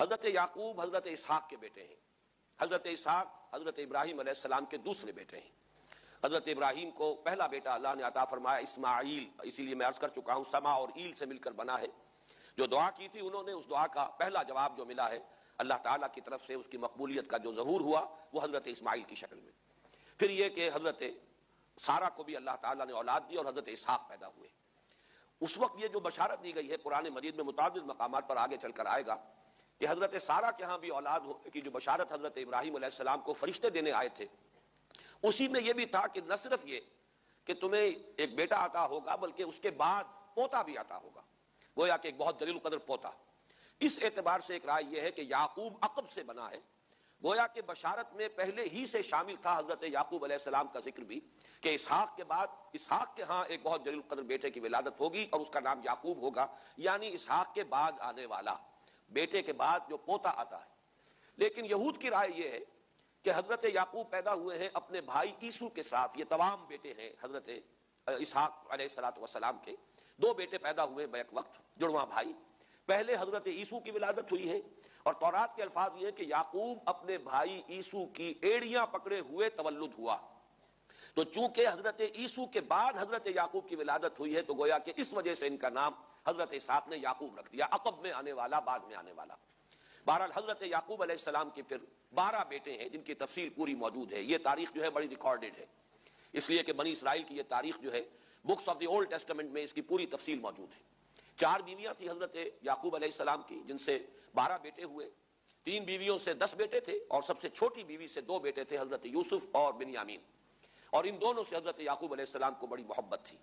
حضرت یعقوب حضرت اسحاق کے بیٹے ہیں. حضرت اسحاق حضرت ابراہیم علیہ السلام کے دوسرے بیٹے ہیں. حضرت ابراہیم کو پہلا بیٹا اللہ نے عطا فرمایا اسماعیل، اسی لیے میں عرض کر چکا ہوں سما اور ایل سے مل کر بنا ہے. جو دعا کی تھی انہوں نے، اس دعا کا پہلا جواب جو ملا ہے اللہ تعالیٰ کی طرف سے، اس کی مقبولیت کا جو ظہور ہوا وہ حضرت اسماعیل کی شکل میں. پھر یہ کہ حضرت سارہ کو بھی اللہ تعالیٰ نے اولاد دی اور حضرت اسحاق پیدا ہوئے. اس وقت یہ جو بشارت دی گئی ہے قرآن مجید میں متعدد مقامات پر آگے چل کر آئے گا کہ حضرت سارہ کے ہاں بھی اولاد ہونے کی جو بشارت حضرت ابراہیم علیہ السلام کو فرشتے دینے آئے تھے، اسی میں یہ بھی تھا کہ نہ صرف یہ کہ تمہیں ایک بیٹا عطا ہوگا بلکہ اس کے بعد پوتا بھی عطا ہوگا، گویا کہ ایک بہت جلیل القدر پوتا. اس اعتبار سے ایک رائے یہ ہے کہ یعقوب عقب سے بنا ہے، گویا کہ بشارت میں پہلے ہی سے شامل تھا حضرت یعقوب علیہ السلام کا ذکر بھی کہ اسحاق کے بعد اسحاق کے ہاں ایک بہت جلیل القدر بیٹے کی ولادت ہوگی اور اس کا نام یعقوب ہوگا، یعنی اسحاق کے بعد آنے والا، بیٹے کے بعد جو پوتا آتا ہے. لیکن یہود کی رائے یہ ہے کہ حضرت یعقوب پیدا ہوئے ہیں اپنے بھائی عیسو کے ساتھ. یہ تمام بیٹے ہیں حضرت اسحاق علیہ السلام کے. دو بیٹے پیدا ہوئے بیک وقت، جڑواں بھائی. پہلے حضرت عیسو کی ولادت ہوئی ہے اور تورات کے الفاظ یہ ہیں کہ یعقوب اپنے بھائی عیسو کی ایڑیاں پکڑے ہوئے تولد ہوا. تو چونکہ حضرت عیسو کے بعد حضرت یعقوب کی ولادت ہوئی ہے تو گویا کہ اس وجہ سے ان کا نام حضرت اسحاق نے یعقوب رکھ دیا، عقب میں آنے والا، بعد میں آنے والا. بہرحال حضرت یعقوب علیہ السلام کے پھر 12 بیٹے ہیں جن کی تفصیل پوری موجود ہے. یہ تاریخ جو ہے بڑی ریکارڈڈ ہے، اس لیے کہ بنی اسرائیل کی یہ تاریخ جو ہے books of the old testament میں اس کی پوری تفصیل موجود ہے. 4 بیویاں تھیں حضرت یعقوب علیہ السلام کی جن سے 12 بیٹے ہوئے. 3 بیویوں سے 10 بیٹے تھے اور سب سے چھوٹی بیوی سے 2 بیٹے تھے حضرت یوسف اور بنیامین، اور ان دونوں سے حضرت یعقوب علیہ السلام کو بڑی محبت تھی.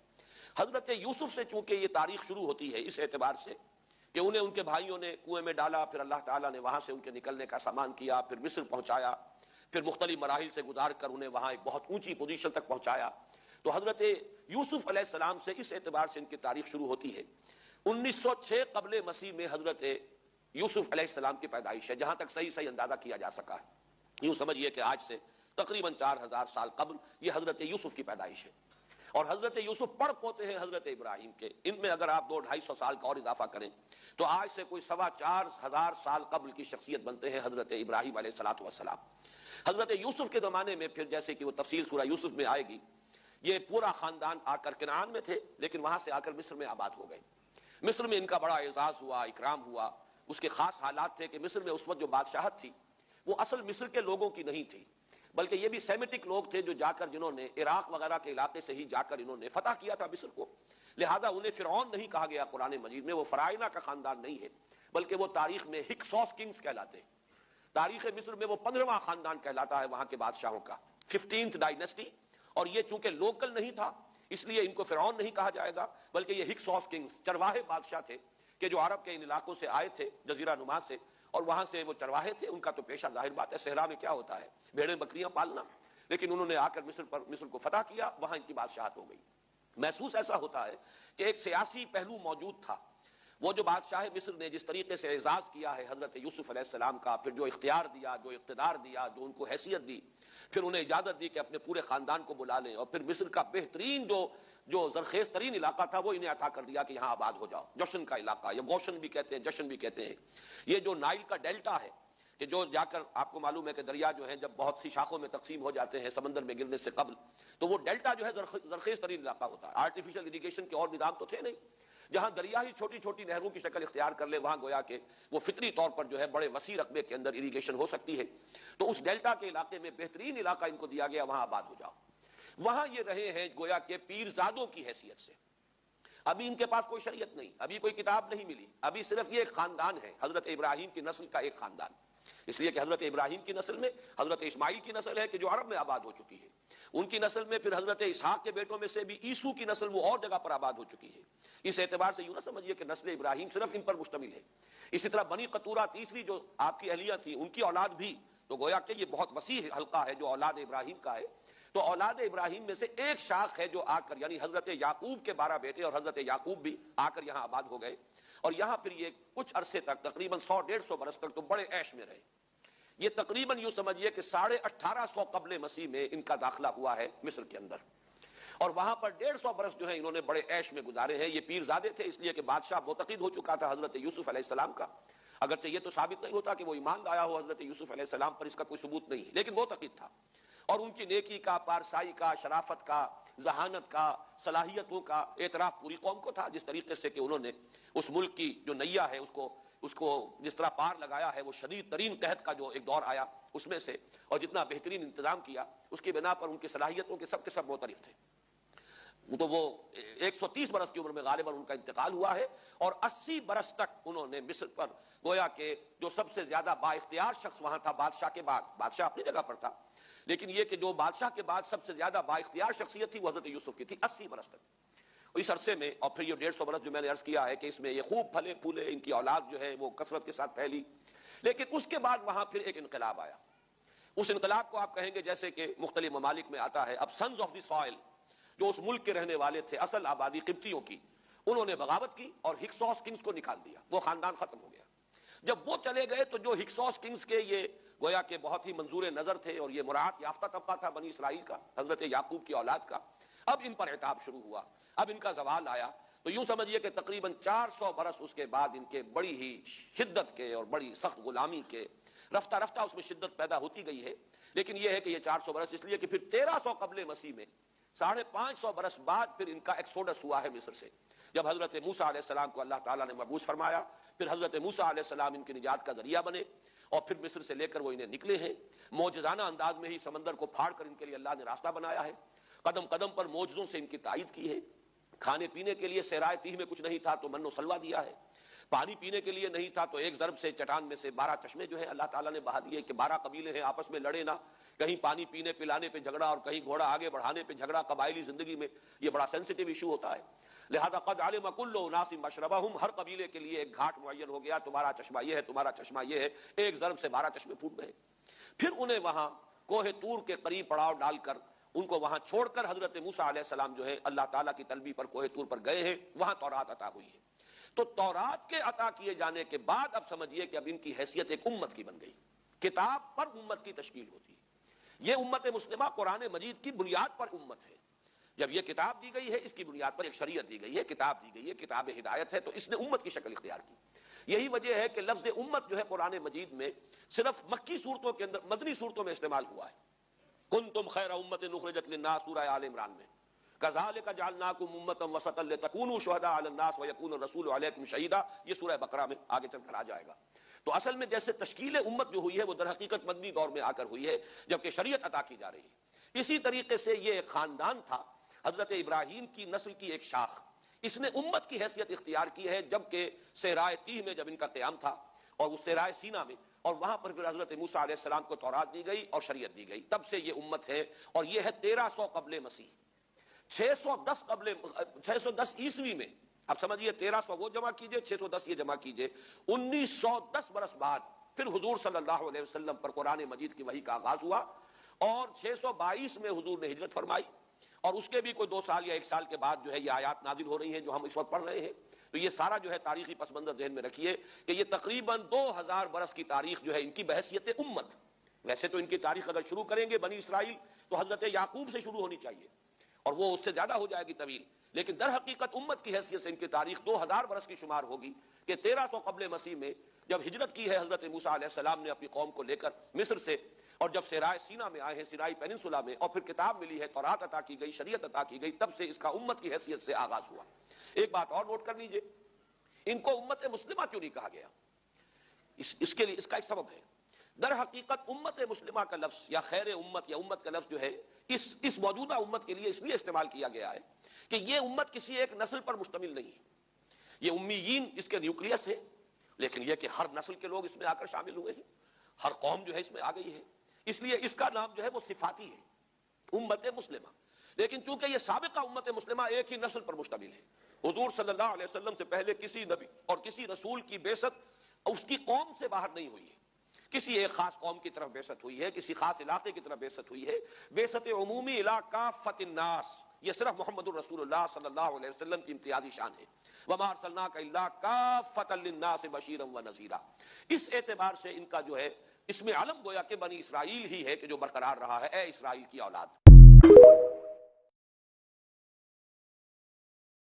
حضرت یوسف سے چونکہ یہ تاریخ شروع ہوتی ہے اس اعتبار سے کہ انہیں ان کے بھائیوں نے کنویں میں ڈالا، پھر اللہ تعالیٰ نے وہاں سے ان کے نکلنے کا سامان کیا، پھر مصر پہنچایا، پھر مختلف مراحل سے گزار کر انہیں وہاں ایک بہت اونچی پوزیشن تک پہنچایا. تو حضرت یوسف علیہ السلام سے اس اعتبار سے ان کی تاریخ شروع ہوتی ہے. 1906 قبل مسیح میں حضرت یوسف علیہ السلام کی پیدائش ہے، جہاں تک صحیح اندازہ کیا جا سکا ہے. یوں سمجھیے کہ آج سے تقریباً 4000 سال قبل یہ حضرت یوسف کی پیدائش ہے. اور حضرت یوسف پڑ پوتے ہیں حضرت ابراہیم کے. ان میں اگر آپ 200-250 سال کا اور اضافہ کریں تو آج سے کوئی 4,2500 سال قبل کی شخصیت بنتے ہیں حضرت ابراہیم علیہ السلام. حضرت یوسف کے زمانے میں پھر جیسے کہ وہ تفصیل سورہ یوسف میں آئے گی، یہ پورا خاندان آ کر کنعان میں تھے لیکن وہاں سے آ کر مصر میں آباد ہو گئے. مصر میں ان کا بڑا اعزاز ہوا، اکرام ہوا. اس کے خاص حالات تھے کہ مصر میں اس وقت جو بادشاہت تھی وہ اصل مصر کے لوگوں کی نہیں تھی، بلکہ یہ بھی سیمیٹک لوگ تھے جو جا کر جنہوں نے عراق وغیرہ کے علاقے سے ہی جا کر انہوں نے فتح کیا تھا مصر کو. لہذا انہیں فرعون نہیں کہا گیا قرآن مجید میں، وہ فرعونہ کا خاندان نہیں ہے بلکہ وہ تاریخ میں ہکسوس کنگز کہلاتے ہیں. تاریخ مصر میں وہ 15واں خاندان کہلاتا ہے وہاں کے بادشاہوں کا، 15th ڈائنیسٹی. اور یہ چونکہ لوکل نہیں تھا اس لیے ان کو فرعون نہیں کہا جائے گا بلکہ یہ ہکسوس کنگز چرواہے بادشاہ تھے کہ جو عرب کے ان علاقوں سے آئے تھے جزیرہ نما سے، اور وہاں سے وہ چرواہے تھے. ان کا تو پیشہ ظاہر بات ہے صحرا میں کیا ہوتا ہے، بھیڑیں بکریاں پالنا، لیکن انہوں نے آ کر مصر کو فتح کیا، وہاں ان کی بادشاہت ہو گئی. محسوس ایسا ہوتا ہے کہ ایک سیاسی پہلو موجود تھا. وہ جو بادشاہ مصر نے جس طریقے سے اعزاز کیا ہے حضرت یوسف علیہ السلام کا، پھر جو اختیار دیا، جو اقتدار دیا، جو ان کو حیثیت دی، پھر انہیں اجازت دی کہ اپنے پورے خاندان کو بلا لیں، اور پھر مصر کا بہترین جو زرخیز ترین علاقہ تھا وہ انہیں عطا کر دیا کہ یہاں آباد ہو جاؤ. جشن کا علاقہ، یا گوشن بھی کہتے ہیں، جشن بھی کہتے ہیں. یہ جو نائل کا ڈیلٹا ہے کہ جو جا کر آپ کو معلوم ہے کہ دریا جو ہے جب بہت سی شاخوں میں تقسیم ہو جاتے ہیں سمندر میں گرنے سے قبل، تو وہ ڈیلٹا جو ہے زرخیز ترین علاقہ ہوتا ہے. آرٹیفیشل اریگیشن کے اور نظام تو تھے نہیں. جہاں دریا ہی چھوٹی چھوٹی نہروں کی شکل اختیار کر لے وہاں گویا کہ وہ فطری طور پر جو ہے بڑے وسیع رقبے کے اندر اریگیشن ہو سکتی ہے. تو اس ڈیلٹا کے علاقے میں بہترین علاقہ ان کو دیا گیا، وہاں آباد ہو جاؤ. وہاں یہ رہے ہیں گویا کہ پیرزادوں کی حیثیت سے. ابھی ان کے پاس کوئی شریعت نہیں، ابھی کوئی کتاب نہیں ملی، ابھی صرف یہ ایک خاندان ہے، حضرت ابراہیم کی نسل کا ایک خاندان. اس لیے کہ حضرت ابراہیم کی نسل میں حضرت اسماعیل کی نسل ہے کہ جو عرب میں آباد ہو چکی ہے. ان کی نسل میں پھر حضرت اسحاق کے بیٹوں میں سے بھی عیسو کی نسل وہ اور جگہ پر آباد ہو چکی ہے. اس اعتبار سے یوں نہ سمجھیے کہ نسل ابراہیم صرف ان پر مشتمل ہے. اسی طرح بنی قطورہ تیسری جو آپ کی اہلیہ تھی ان کی اولاد بھی، تو گویا کہ یہ بہت وسیع حلقہ ہے جو اولاد ابراہیم کا ہے. تو اولاد ابراہیم میں سے ایک شاخ ہے جو آ کر، یعنی حضرت یعقوب کے 12 بیٹے اور حضرت یعقوب بھی آ کر یہاں آباد ہو گئے، اور یہاں پھر یہ کچھ عرصے تک تقریباً 100-150 برس تک تو بڑے عیش میں رہے. یہ تقریباً یوں سمجھیے کہ 1850 قبل مسیح میں ان کا داخلہ ہوا ہے مصر کے اندر، اور وہاں پر 150 برس جو ہیں انہوں نے بڑے عیش میں گزارے ہیں. یہ پیرزادے تھے اس لیے کہ بادشاہ معتقد ہو چکا تھا حضرت یوسف علیہ السلام کا. اگرچہ یہ تو ثابت نہیں ہوتا کہ وہ ایمان لایا ہو حضرت یوسف علیہ السلام پر، اس کا کوئی ثبوت نہیں ہے، لیکن وہ تقید تھا، اور ان کی نیکی کا، پارسائی کا، شرافت کا، ذہانت کا، صلاحیتوں کا اعتراف پوری قوم کو تھا، جس طریقے سے کہ انہوں نے اس ملک کی جو نیا ہے اس کو جس طرح پار لگایا ہے، وہ شدید ترین قحط کا جو ایک دور آیا اس میں سے، اور جتنا بہترین انتظام کیا، اس کی بنا پر ان کی صلاحیتوں کے سب معترف تھے۔ تو وہ 130 برس کی عمر میں غالباً ان کا انتقال ہوا ہے، اور 80 برس تک انہوں نے مصر پر گویا کہ جو سب سے زیادہ با اختیار شخص وہاں تھا بادشاہ کے بعد، بادشاہ اپنی جگہ پر تھا، لیکن یہ کہ جو بادشاہ کے بعد سب سے زیادہ با اختیار شخصیت تھی وہ حضرت یوسف کی تھی 80 برس تک۔ اس عرصے میں، اور پھر یہ 150 برس جو میں نے عرض کیا ہے کہ اس میں یہ خوب پھلے پھولے، ان کی اولاد جو ہے وہ کثرت کے ساتھ پھیلی، لیکن اس کے بعد وہاں پھر ایک انقلاب آیا۔ اس انقلاب کو آپ کہیں گے جیسے کہ مختلف ممالک میں آتا ہے، اب سنز آف دی سوائل، جو اس ملک کے رہنے والے تھے، اصل آبادی قبطیوں کی، انہوں نے بغاوت کی اور ہکسوس کنگز کو نکال دیا، وہ خاندان ختم ہو گیا۔ جب وہ چلے گئے تو جو ہکسوس کنگز کے یہ گویا کہ بہت ہی منظور نظر تھے، اور یہ مراعات یافتہ طبقہ تھا بنی اسرائیل کا، حضرت یعقوب کی اولاد کا، اب ان پر عتاب شروع ہوا، اب ان کا زوال آیا، تو یوں سمجھیے کہ تقریباً 400 برس اس کے بعد ان کے بڑی ہی شدت کے اور بڑی سخت غلامی کے، رفتہ رفتہ اس میں شدت پیدا ہوتی گئی ہے، لیکن یہ ہے کہ یہ 400 برس اس لیے کہ پھر 1300 قبل مسیح میں 550 برس بعد پھر ان کا ایکسوڈس ہوا ہے مصر سے، جب حضرت موسیٰ علیہ السلام کو اللہ تعالیٰ نے مبعوث فرمایا، پھر حضرت موسیٰ علیہ السلام ان کی نجات کا ذریعہ بنے، اور پھر مصر سے لے کر وہ انہیں نکلے ہیں، معجزانہ انداز میں ہی سمندر کو پھاڑ کر ان کے لیے اللہ نے راستہ بنایا ہے، قدم قدم پر معجزوں سے ان کی تائید کی ہے، کھانے پینے کے لیے صحرائے تیہ میں کچھ نہیں تھا تو من و سلوہ دیا ہے، پانی پینے کے لیے نہیں تھا تو ایک ضرب سے چٹان میں سے 12 چشمے جو ہیں اللہ تعالیٰ نے بہا دیے کہ 12 قبیلے ہیں آپس میں لڑے نہ، کہیں پانی پینے پلانے پہ جھگڑا اور کہیں گھوڑا آگے بڑھانے پہ جھگڑا، قبائلی زندگی میں یہ بڑا سینسیٹیو ایشو ہوتا ہے، لہذا قد علم کل اناس مشربہم، ہر قبیلے کے لیے ایک گھاٹ معین ہو گیا، تمہارا چشمہ یہ ہے، تمہارا چشمہ یہ ہے، ایک ضرب سے 12 چشمے پھوٹ گئے۔ پھر انہیں وہاں کوہ طور کے قریب پڑاؤ ڈال کر ان کو وہاں چھوڑ کر حضرت موسیٰ علیہ السلام جو ہے اللہ تعالیٰ کی طلبی پر کوہ طور پر گئے ہیں، وہاں تورات عطا ہوئی ہے۔ تو تورات کے عطا کیے جانے کے بعد اب سمجھیے کہ اب ان کی حیثیت ایک امت کی بن گئی، کتاب پر امت کی تشکیل ہوتی ہے، یہ امت مسلمہ قرآن مجید کی بنیاد پر امت ہے، جب یہ کتاب دی گئی ہے اس کی بنیاد پر ایک شریعت دی گئی ہے، کتاب دی گئی ہے، کتاب ہدایت ہے، تو اس نے امت کی شکل اختیار کی۔ یہی وجہ ہے کہ لفظ امت جو ہے قرآن مجید میں صرف مکی صورتوں کے اندر، مدنی صورتوں میں استعمال ہوا ہے، کنتم خیر امت اخرجت للناس سورہ آل عمران میں، کذالک جعلناکم امۃ وسطا لتکونوا شہداء علی الناس ویکون الرسول علیکم شہیدا، یہ سورہ بقرہ میں آگے چل کر آ جائے گا۔ تو اصل میں جیسے تشکیل امت جو ہوئی ہے وہ در حقیقت مدنی دور میں آ کر ہوئی ہے، جبکہ شریعت عطا کی جا رہی ہے۔ اسی طریقے سے یہ ایک خاندان تھا، حضرت ابراہیم کی نسل کی ایک شاخ، اس نے امت کی حیثیت اختیار کی ہے، جبکہ صحرائے تیہ میں جب ان کا قیام تھا اور اس صحرائے سینا میں، اور وہاں پر پھر حضرت موسیٰ علیہ السلام کو تورات دی گئی اور شریعت دی گئی، تب سے یہ امت ہے، اور یہ ہے 1300 قبل مسیح۔ 610 عیسوی میں، اب سمجھیے 1300 وہ جمع کیجئے، 610 یہ جمع کیجئے، 1910 برس بعد پھر حضور صلی اللہ علیہ وسلم پر قرآن مجید کی وحی کا آغاز ہوا، اور 622 میں حضور نے ہجرت فرمائی، اور اس کے بھی کوئی 2 سال یا 1 سال کے بعد جو ہے یہ آیات نازل ہو رہی ہیں جو ہم اس وقت پڑھ رہے ہیں۔ تو یہ سارا جو ہے تاریخی پس منظر ذہن میں رکھیے کہ یہ تقریباً 2000 برس کی تاریخ جو ہے ان کی بحیثیت امت، ویسے تو ان کی تاریخ اگر شروع کریں گے بنی اسرائیل تو حضرت یعقوب سے شروع ہونی چاہیے، اور وہ اس سے زیادہ ہو جائے گی طویل، لیکن در حقیقت امت کی حیثیت سے ان کی تاریخ 2000 برس کی شمار ہوگی کہ 1300 قبل مسیح میں جب ہجرت کی ہے حضرت موسیٰ علیہ السلام نے اپنی قوم کو لے کر مصر سے، اور جب صحرائے سینا میں آئے ہیں، سینائی پیننسولا میں، اور پھر کتاب ملی ہے، تورات عطا کی گئی، شریعت عطا کی گئی، تب سے اس کا امت کی حیثیت سے آغاز ہوا۔ ایک بات اور نوٹ کر لیجئے، ان کو امت مسلمہ کیوں نہیں کہا گیا؟ اس کے لیے اس کا ایک سبب ہے۔ در حقیقت امت مسلمہ کا لفظ یا خیر امت یا امت کا لفظ جو ہے اس موجودہ امت کے لیے اس لیے استعمال کیا گیا ہے کہ یہ امت کسی ایک نسل پر مشتمل نہیں ہے، یہ امیین اس کے نیوکلیس ہے، لیکن یہ کہ ہر نسل کے لوگ اس میں آ کر شامل ہوئے ہیں، ہر قوم جو ہے اس میں آ گئی ہے، اس لیے اس کا نام جو ہے وہ صفاتی ہے، امت مسلمہ۔ لیکن چونکہ یہ سابقہ امت مسلمہ ایک ہی نسل پر مشتمل ہے، حضور صلی اللہ علیہ وسلم سے پہلے کسی نبی اور کسی رسول کی بعثت اس کی قوم سے باہر نہیں ہوئی ہے، کسی ایک خاص قوم کی طرف بعثت ہوئی ہے، کسی خاص علاقے کی طرف بعثت ہوئی ہے، بعثت عمومی الی کافۃ الناس یہ صرف محمد الرسول اللہ صلی اللہ علیہ وسلم کی امتیازی شان ہے، وما ارسلناک الا کافۃ للناس بشیرا ونذیرا۔ اس اعتبار سے ان کا جو ہے اس میں علم گویا کہ بنی اسرائیل ہی ہے کہ جو برقرار رہا ہے، اے اسرائیل کی اولاد۔